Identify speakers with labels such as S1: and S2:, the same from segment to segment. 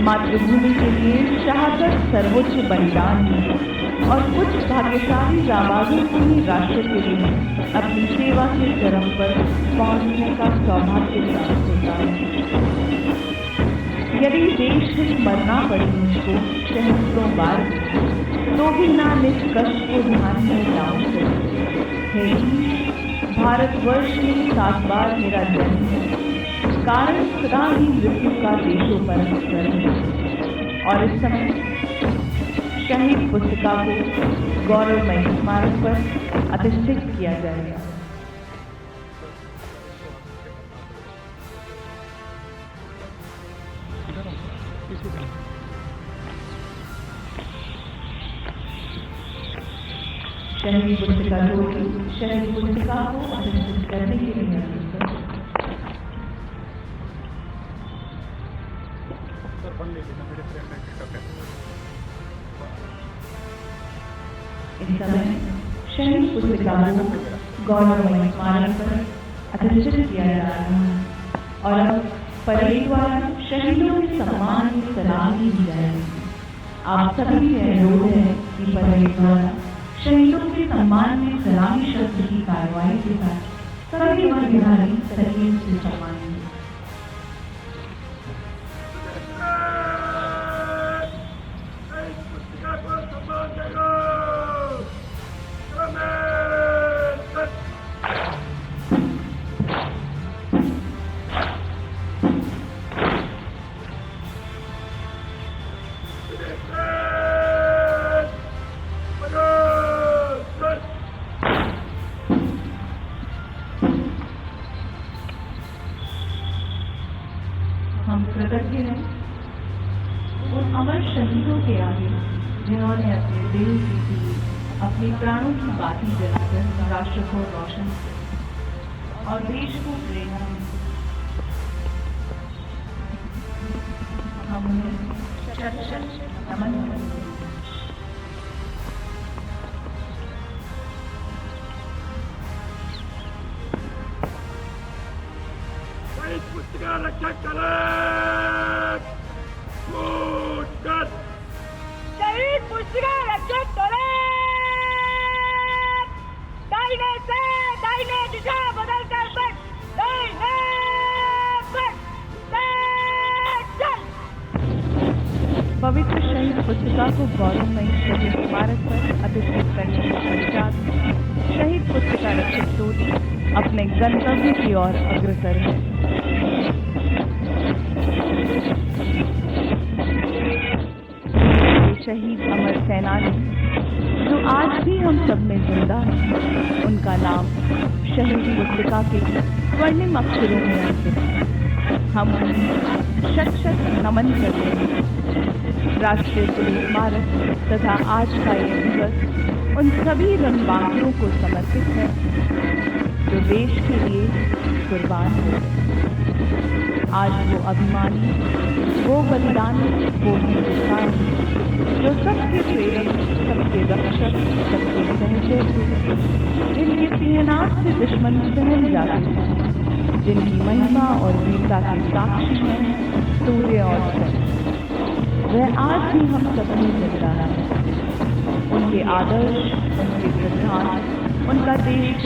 S1: मातृभूमि के लिए शहादत सर्वोच्च बलिदान है और कुछ भाग्यशाली जाबाजों को ही राष्ट्र के लिए अपनी सेवा के चरम पर पहुंचने का सौभाग्य प्राप्त होता है। यदि देश में मरना पड़े मुझको सहस्त्रों बार तो भी ना निष्कर्ष को ध्यान में लाऊं है। भारतवर्ष में 7 बार मेरा जन्म है, कारण सदा ही मृत्यु का देशों पर असर है। और इस समय शहीद पुस्तिका को गौरवमयी स्मारक पर अधिष्ठित किया जाएगा। शहीद पुस्तिका शहीद पुस्तिका को अधिष्ठित करने के लिए इस समय शहीद पुस्तिका को गौरवमयी स्मारक पर अधिष्ठित किया जा रहा है और अब परेड द्वारा शहीदों के सम्मान में सलामी दी जाएगी। आप सभी से अनुरोध है कि परेड द्वारा शहीदों के सम्मान में सलामी शब्द की कार्रवाई के साथ सभी वर्गधारी सलीम से सम्मानित। हम कृतज्ञ हैं उन अमर शहीदों के आगे जिन्होंने अपने दिल की दी अपने प्राणों की बाती जलाकर राष्ट्र को रोशन किया और देश को प्रेरणा दी। हम उन्हें शत-शत नमन करते हैं।
S2: पुस्तिका रक्षक कलक कूच शहीद पुस्तिका रक्षक कलक दाहिने से दाहिने दिशा बदल कर बढ़ दाहिने बढ़ चल।
S1: पवित्र शहीद पुस्तिका को गौरवमयी शहीद स्मारक पर अधिष्ठित करने के पश्चात गंतव्य की ओर अग्रसर है। शहीद अमर सेनानी जो आज भी हम सब में जिंदा है, उनका नाम शहीद पुस्तिका के स्वर्णिम अक्षरों में अंकित है। हम उन्हें शत शत नमन करते हैं। राष्ट्रीय पुलिस स्मारक तथा आज का यह दिवस उन सभी रणबांकुरों को समर्पित है जो देश के लिए कुर्बान हो गए। आज वो अभिमानी, वो बलिदानी, वो हिंदुस्तानी जो सबके प्रेरक, सबके रक्षक, सबके सहचर थे, जिनके सिंहनाद से दुश्मन सहम जाते हैं, जिनकी महिमा और वीरता के साक्षी हैं सूर्य और चंद्र। वह आज भी हम सब में जिंदा है। उनके आदर्श, उनके सिद्धांत, उनका देश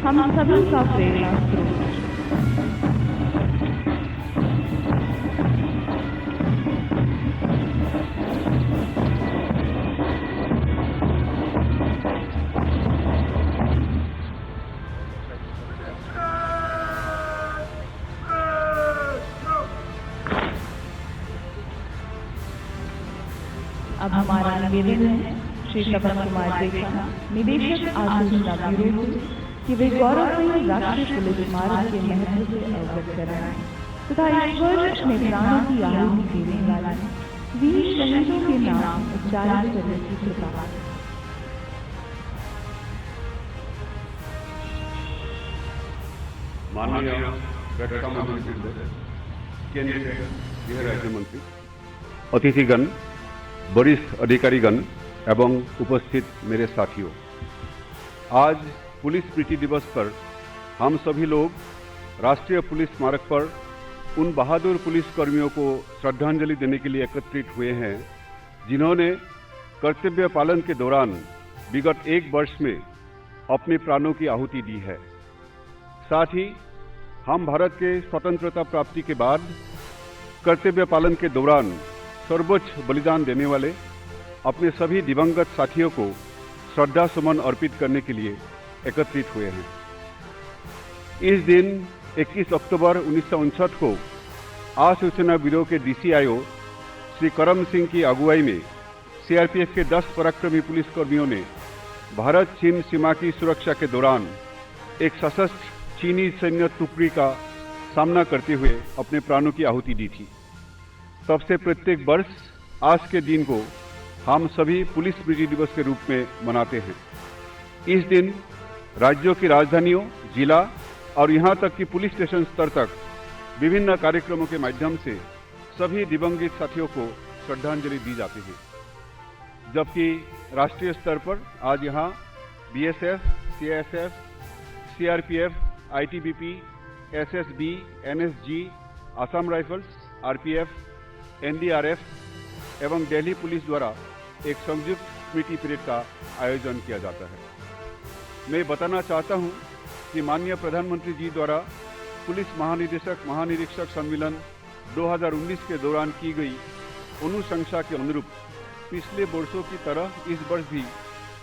S1: हम सभी का प्रेरणा स्रोत। अब हमारा निवेदन है श्री श्रवण कुमार जेठा, निदेशक आसूचना ब्यूरो से, कि वे गौरवमयी राष्ट्रीय पुलिस स्मारक के महत्व से अवगत कराएं तथा इस वर्ष में प्राणों की आहुति देने वाले वीर शहीदों के नाम उच्चारित करने की कृपा।
S3: माननीय रक्षा मंत्री, केंद्रीय गृह राज्य मंत्री, अतिथिगण, वरिष्ठ अधिकारीगण एवं उपस्थित मेरे साथियों, आज पुलिस स्मृति दिवस पर हम सभी लोग राष्ट्रीय पुलिस स्मारक पर उन बहादुर पुलिस कर्मियों को श्रद्धांजलि देने के लिए एकत्रित हुए हैं जिन्होंने कर्तव्य पालन के दौरान विगत एक वर्ष में अपने प्राणों की आहुति दी है। साथ ही हम भारत के स्वतंत्रता प्राप्ति के बाद कर्तव्य पालन के दौरान सर्वोच्च बलिदान देने वाले अपने सभी दिवंगत साथियों को श्रद्धा सुमन अर्पित करने के लिए एकत्रित हुए हैं। इस दिन 21 अक्टूबर 1959 को आसूचना ब्यूरो के डीसीआईओ श्री करम सिंह की अगुवाई में सीआरपीएफ के 10 पराक्रमी पुलिसकर्मियों ने भारत चीन सीमा की सुरक्षा के दौरान एक सशस्त्र चीनी सैन्य टुकड़ी का सामना करते हुए अपने प्राणों की आहुति दी थी। तब से प्रत्येक वर्ष आज के दिन को हम सभी पुलिस स्मृति दिवस के रूप में मनाते हैं। इस दिन राज्यों की राजधानियों, जिला और यहां तक कि पुलिस स्टेशन स्तर तक विभिन्न कार्यक्रमों के माध्यम से सभी दिवंगत साथियों को श्रद्धांजलि दी जाती है। जबकि राष्ट्रीय स्तर पर आज यहां BSF, CISF, CRPF, ITBP, SSB, NSG, Assam rifles, RPF, NDRF एवं दिल्ली पुलिस द्वारा एक संयुक्त स्मृति परेड का आयोजन किया जाता है। मैं बताना चाहता हूं कि माननीय प्रधानमंत्री जी द्वारा पुलिस महानिरीक्षक सम्मेलन 2019 के दौरान की गई अनुशंसा के अनुरूप पिछले वर्षों की तरह इस वर्ष भी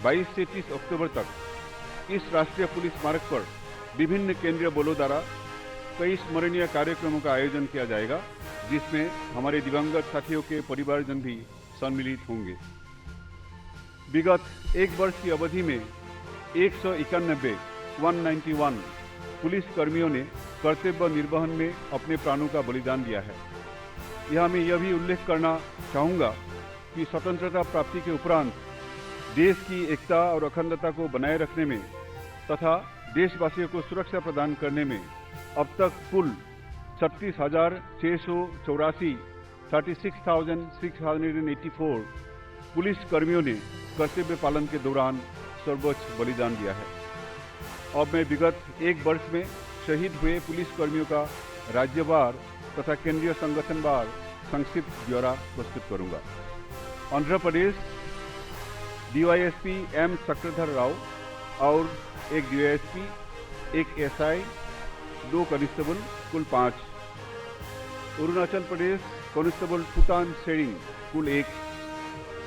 S3: 22 से 30 अक्टूबर तक इस राष्ट्रीय पुलिस स्मारक पर विभिन्न केंद्रीय बलों द्वारा कई स्मरणीय कार्यक्रमों का आयोजन किया जाएगा, जिसमें हमारे दिवंगत साथियों के परिवारजन भी सम्मिलित होंगे। विगत एक वर्ष की अवधि में 191 पुलिस कर्मियों ने कर्तव्य निर्वहन में अपने प्राणों का बलिदान दिया है। यह मैं यह भी उल्लेख करना चाहूँगा कि स्वतंत्रता प्राप्ति के उपरांत देश की एकता और अखंडता को बनाए रखने में तथा देशवासियों को सुरक्षा प्रदान करने में अब तक कुल 36,684 36,684 पुलिस कर्मियों ने कर्तव्य पालन के दौरान सर्वोच्च बलिदान दिया है। अब मैं विगत एक वर्ष में शहीद हुए पुलिस कर्मियों का राज्यवार तथा केंद्रीय संगठनवार संक्षिप्त ब्यौरा प्रस्तुत करूंगा। आंध्र प्रदेश डीवाईएसपी एम चक्रधर राव और एक डीवाईएसपी, एक एसआई, 2 कांस्टेबल, कुल 5। अरुणाचल प्रदेश कांस्टेबल फुटान शेरिंग, कुल 1।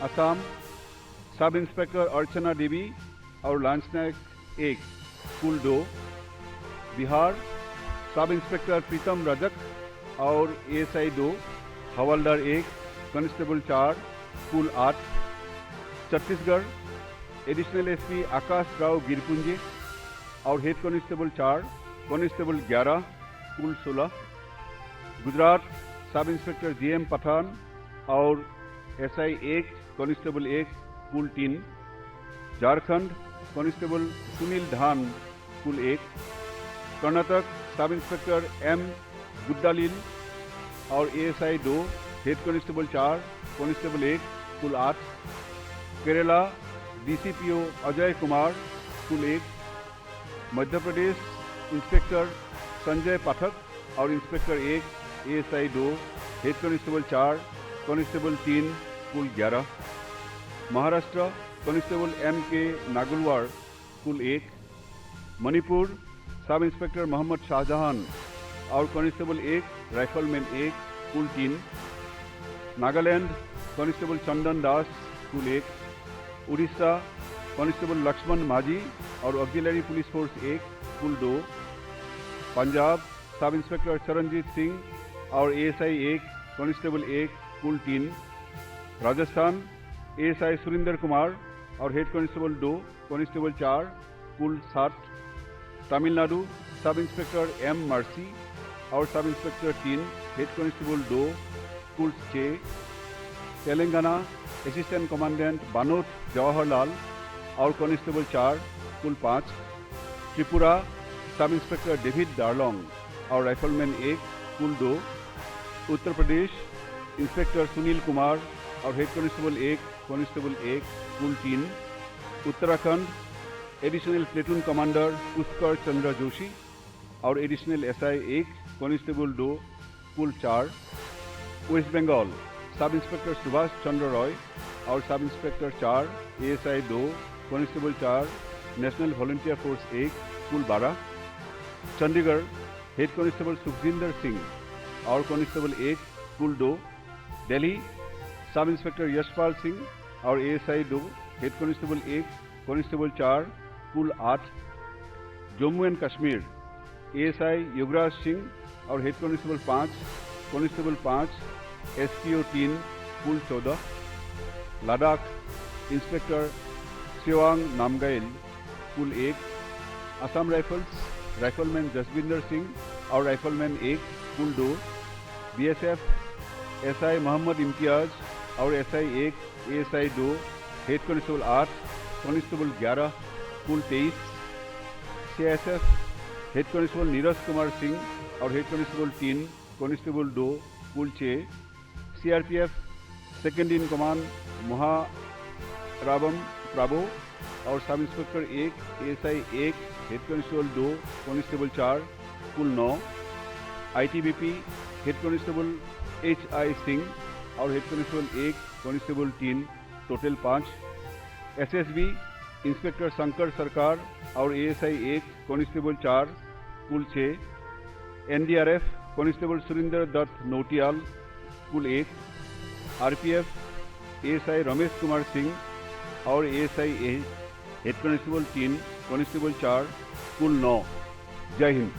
S3: असम सब इंस्पेक्टर अर्चना देवी और लांस नायक 1, कुल 2। बिहार सब इंस्पेक्टर प्रीतम रजक और ASI 2, हवलदार 1, कांस्टेबल 4, कुल 8। छत्तीसगढ़ एडिशनल SP आकाश राव गिरपुंजे और हेड कांस्टेबल 4, कांस्टेबल 11, कुल 16। Gujarat sub inspector JM Pathan और SI 1, कांस्टेबल 1, कुल 3। झारखंड कांस्टेबल सुनील धान, कुल 1। कर्नाटक सब इंस्पेक्टर M गुड्डालील और ASI 2, हेड कांस्टेबल 4, कांस्टेबल 1, कुल 8। केरला DCPO अजय कुमार, कुल 1। मध्य प्रदेश इंस्पेक्टर संजय पाठक और inspector 1, ASI 2, head constable 4, constable 3, कुल 11। महाराष्ट्र कांस्टेबल MK नागुलवार, कुल 1। मणिपुर सब इंस्पेक्टर मोहम्मद शाहजहान और कांस्टेबल 1, राइफलमैन 1, कुल 3। नागालैंड कांस्टेबल चंदन दास, कुल 1। उड़ीसा कांस्टेबल लक्ष्मण माझी और ऑक्सिलरी पुलिस फोर्स 1, कुल 2। पंजाब सब इंस्पेक्टर चरणजीत सिंह और ASI 1, कांस्टेबल 1, कुल 3। राजस्थान ASI सुरेंद्र कुमार और हेड कांस्टेबल 2, कांस्टेबल 4, कुल 7। Tamil Nadu sub inspector M mercy और सब इंस्पेक्टर 3, हेड कांस्टेबल 2, कुल 6। तेलंगाना असिस्टेंट कमांडेंट बानोट जवाहरलाल और कांस्टेबल 4, कुल 5। त्रिपुरा सब इंस्पेक्टर डेविड डार्लोंग और राइफलमैन 1, कुल 2। उत्तर प्रदेश इंस्पेक्टर सुनील कुमार और हेड कांस्टेबल 1, कांस्टेबल 1, कुल 3। Uttarakhand additional platoon commander Pushkar Chandra Joshi और एडिशनल SI 1, कांस्टेबल 2, कुल 4। Waste Bengal sub inspector Subhash Chandra Roy और sub inspector 4, ASI 2, constable 4, national volunteer force 1, कुल 12। चंडीगढ़ हेड कांस्टेबल सुखजिंदर सिंह और कांस्टेबल 1, कुल 2। दिल्ली सब इंस्पेक्टर यशपाल सिंह और ASI 2, हेड कांस्टेबल 1, कांस्टेबल 4, कुल 8। जम्मू एंड कश्मीर ASI युवराज सिंह और हेड कांस्टेबल 5, कांस्टेबल 5, SPO 3, कुल 14। लद्दाख इंस्पेक्टर सेवांग नामगाइल, कुल 1। असम राइफल्स राइफलमैन जसविंदर सिंह और राइफलमैन 1, कुल 2। BSF SI मोहम्मद इम्तियाज और SI 1, ASI 2, head constable 8, constable 11, कुल 23। CISF head constable Neeraj Kumar Singh और हेड कांस्टेबल 3, कांस्टेबल 2, कुल 6। CRPF सेकेंड इन कमांड महारावम प्राबो और sub inspector 1, ASI 1, head constable 2, constable 4, कुल 9। ITBP head constable HI Singh और head constable 1, constable 3, total 5। SSB inspector Shankar Sarkar और ASI 1, constable 4, कुल 6। NDRF कांस्टेबल सुरेंद्र दत्त नोटियाल, कुल 1। RPF ASI रमेश कुमार सिंह और ASI हेड कांस्टेबल 3, कांस्टेबल 4, कुल 9। जय हिंद।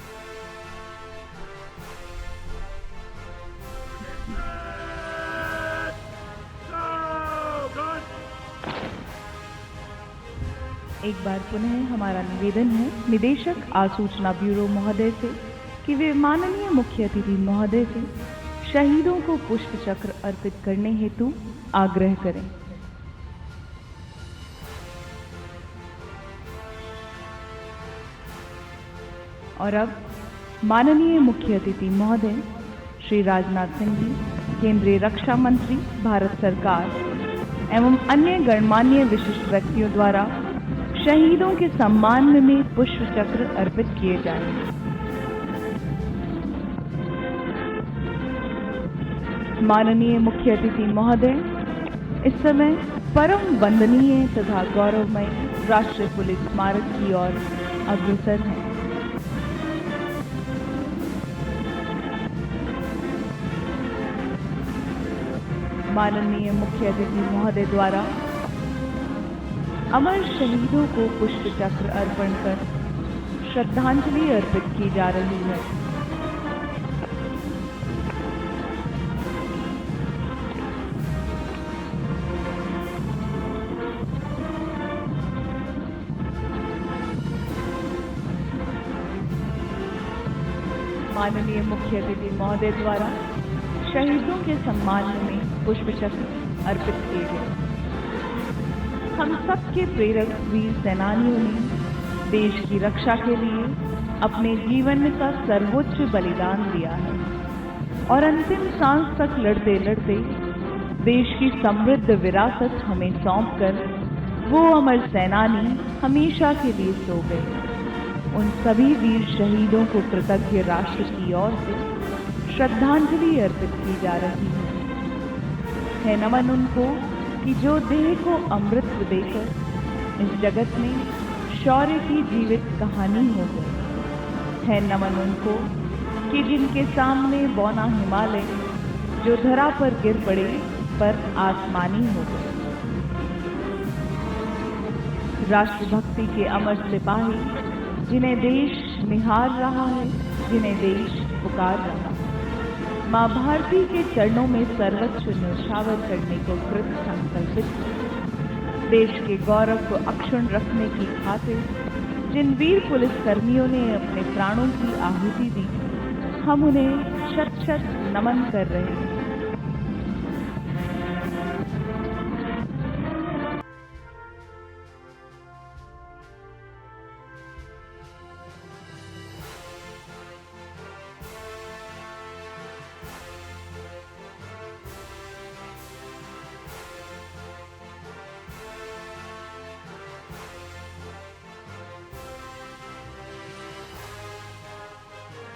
S1: एक बार पुनः हमारा निवेदन है निदेशक आसूचना ब्यूरो महोदय से कि वे माननीय मुख्य अतिथि महोदय से शहीदों को पुष्प चक्र अर्पित करने हेतु आग्रह करें। और अब माननीय मुख्य अतिथि महोदय श्री राजनाथ सिंह जी, केंद्रीय रक्षा मंत्री भारत सरकार एवं अन्य गणमान्य विशिष्ट व्यक्तियों द्वारा शहीदों के सम्मान में पुष्प चक्र अर्पित किए जाएंगे। माननीय मुख्य अतिथि महोदय इस समय परम वंदनीय तथा गौरवमय राष्ट्रीय पुलिस स्मारक की ओर अग्रसर हैं। माननीय मुख्य अतिथि महोदय द्वारा अमर शहीदों को पुष्प चक्र अर्पण कर श्रद्धांजलि अर्पित की जा रही है। माननीय मुख्य अतिथि महोदय द्वारा शहीदों के सम्मान में पुष्पचक्र अर्पित किए गए। हम सबके प्रेरक वीर सेनानियों ने देश की रक्षा के लिए अपने जीवन का सर्वोच्च बलिदान दिया है और अंतिम सांस तक लड़ते लड़ते देश की समृद्ध विरासत हमें सौंपकर वो अमर सेनानी हमेशा के लिए सो गए। उन सभी वीर शहीदों को कृतज्ञ राष्ट्र की ओर से श्रद्धांजलि अर्पित की जा रही है नमन उनको कि जो देह को अमृत देकर इस जगत में शौर्य की जीवित कहानी हो गई। है नमन उनको कि जिनके सामने बौना हिमालय जो धरा पर गिर पड़े पर आसमानी हो गए। राष्ट्रभक्ति के अमर सिपाही जिन्हें देश निहार रहा है, जिन्हें देश पुकार रहा है, मां भारती के चरणों में सर्वोच्च न्यौछावर करने को कृत संकल्पित है। देश के गौरव को अक्षुण्ण रखने की खातिर जिन वीर पुलिस कर्मियों ने अपने प्राणों की आहुति दी, हम उन्हें शत शत नमन कर रहे हैं।